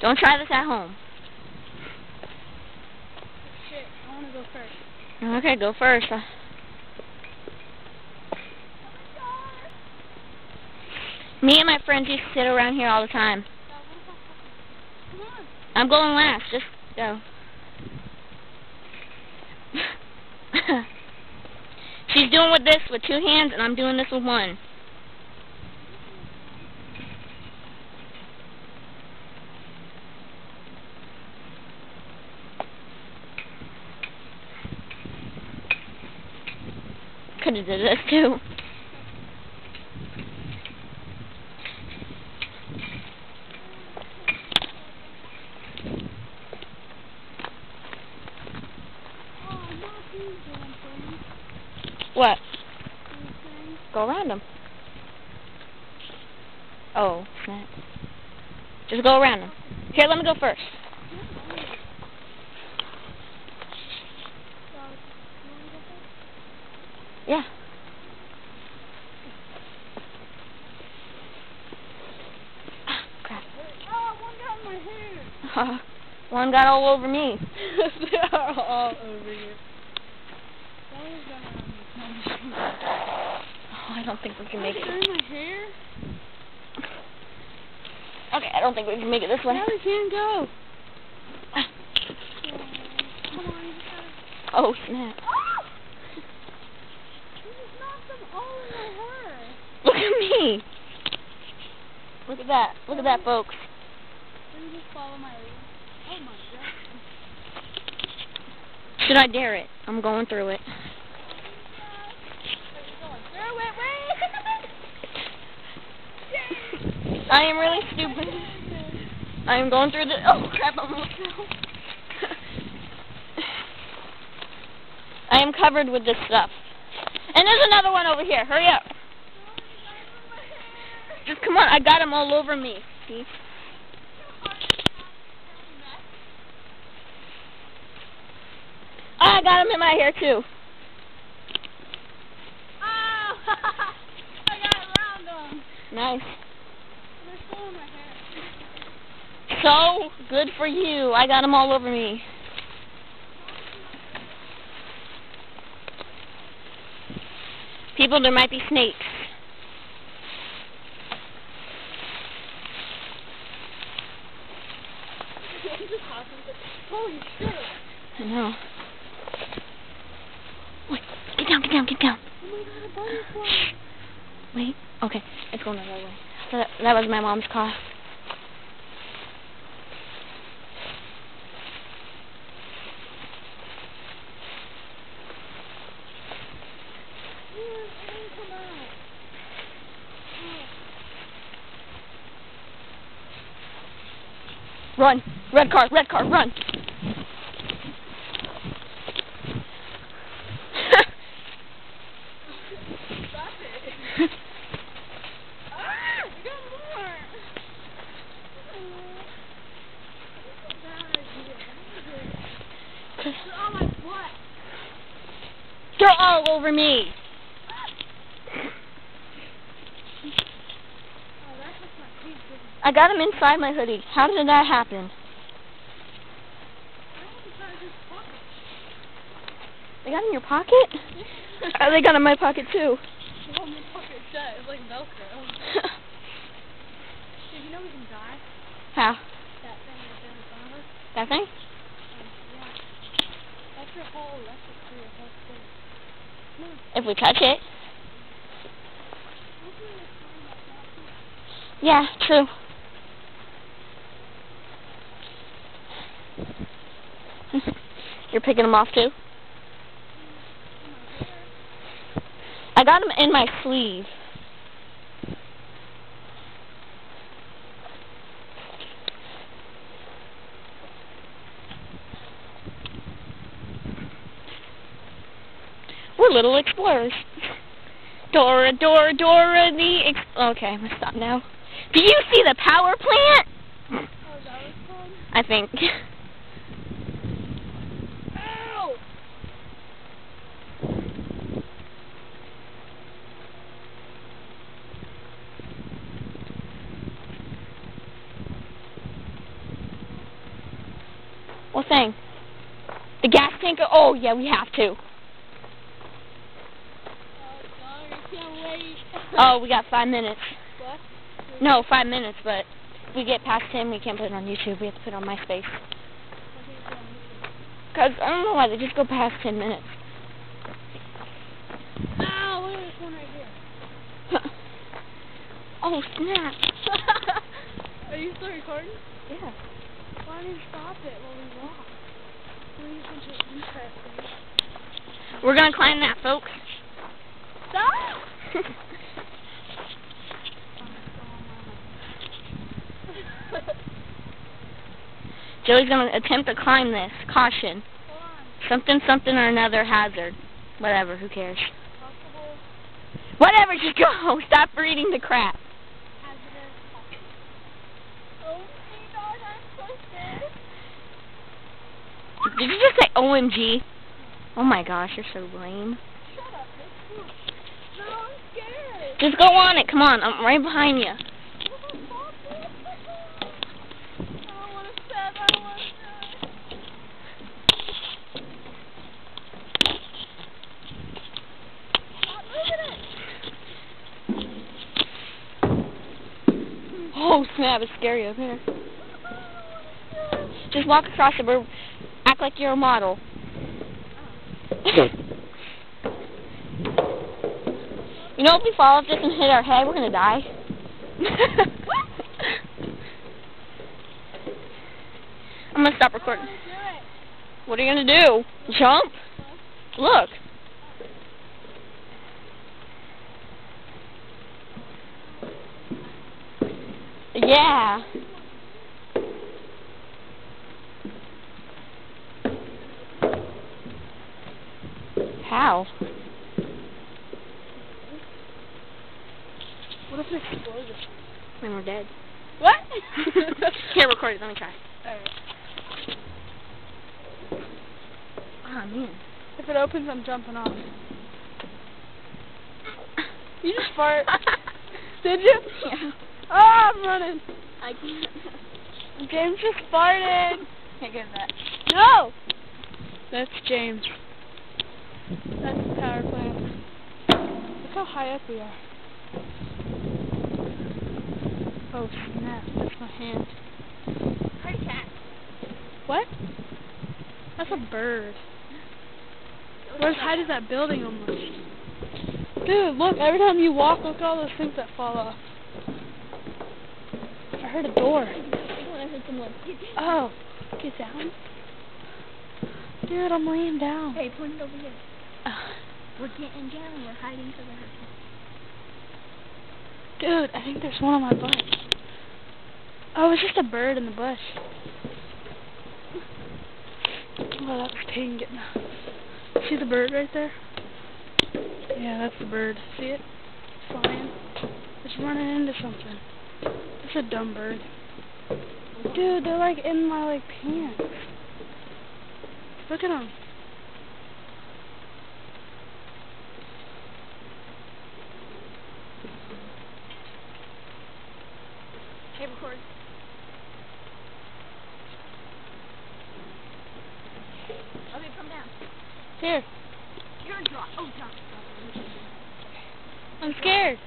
Don't try this at home. Shit, I want to go first. Okay, go first. Me and my friends used to sit around here all the time. Come on. I'm going last. Just go. She's doing with this with 2 hands, and I'm doing this with 1. Could have did this too. What? Go around them. Oh, snap. Just go around them. Here, let me go first. Yeah. Ah, crap. Oh, one got in my hair. One got all over me. They are all over you. Oh, I don't think we can make it. In my hair? Okay, I don't think we can make it this way. Yeah, we can go. Come on, you just gotta... Oh, snap. You just knocked them all in my hair. Look at me. Look at that. Look at that, folks. Let me just follow my lead. Oh my god. Should I dare it? I'm going through it. I am really stupid. I am going through the... Oh, crap, I'm almost fell. I am covered with this stuff. And there's another one over here. Hurry up. Just come on. I got them all over me. See? I got them in my hair, too. Oh! I got around them. Nice. They're still in my hair. So, good for you. I got them all over me. People, there might be snakes. Holy shit. I know. Wait, get down, get down, get down. Oh my god, a butterfly. Wait, okay, it's going the other way. That was my mom's car. Run! Red car, run! Stop it. Ah! You got more! They're on my butt. They're all over me! I got them inside my hoodie. How did that happen? They got in your pocket? They got in my pocket too. Well, my pocket shut. It's like Velcro. Did you know we can die? How? That thing right there in front of us? That thing? Yeah. That's your whole electric for your whole thing. Come on. If we touch it. Yeah, true. You're picking them off too? I got them in my sleeve. We're little explorers. Dora, Dora, Dora the okay, I'm gonna stop now. Do you see the power plant? Oh, is that what it's called? I think. Ow! What thing? The gas tanker? Oh, yeah, we have to. Oh, God, I can't wait. Oh, we got 5 minutes. What? No, 5 minutes, but if we get past 10, we can't put it on YouTube. We have to put it on MySpace. Because, I don't know why, they just go past 10 minutes. Ow, look at this one right here. Oh, snap. Are you still recording? Yeah. Why don't you stop it while we walk? What do you think is interesting? We're going to climb that, folks. Stop! Joey's going to attempt to climb this. Caution. Hold on. Something, something, or another hazard. Whatever, who cares? Possible. Whatever, just go. Stop reading the crap. Hazardous. Oh my God, I'm so scared. Did you just say OMG? Oh my gosh, you're so lame. Shut up, bitch. No, I'm scared. Just go on it, come on, I'm right behind you. I don't want to step, I don't want to step. Stop moving it. Oh snap, it's scary up here. Just walk across the room, act like you're a model. You know if we fall off this and hit our head, we're gonna die. I'm gonna stop recording. What are you gonna do? Jump? Look. Yeah. How? What if it explodes? Then we're dead. What? Here, record it. Let me try. Alright. Oh, man. If it opens, I'm jumping off. You just fart. Did you? Yeah. Oh, I'm running. I can't. James just farted. Can't get that. No! That's James. That's the power plant. Look how high up we are. Oh snap, that's my hand. Pretty cat. What? That's a bird. We're as high as that building almost. Dude, look, every time you walk, look at all those things that fall off. I heard a door. Oh, get down. Dude, I'm laying down. Hey, point it over here. We're getting down. We're hiding for the hurricane. Dude, I think there's one on my butt. Oh, it's just a bird in the bush. Oh, that was pain getting out. See the bird right there? Yeah, that's the bird. See it? Flying. It's running into something. It's a dumb bird. Dude, they're like in my like pants. Look at them. Hey, record. Okay, come down. Here. You're drop. Oh, drop. I'm scared.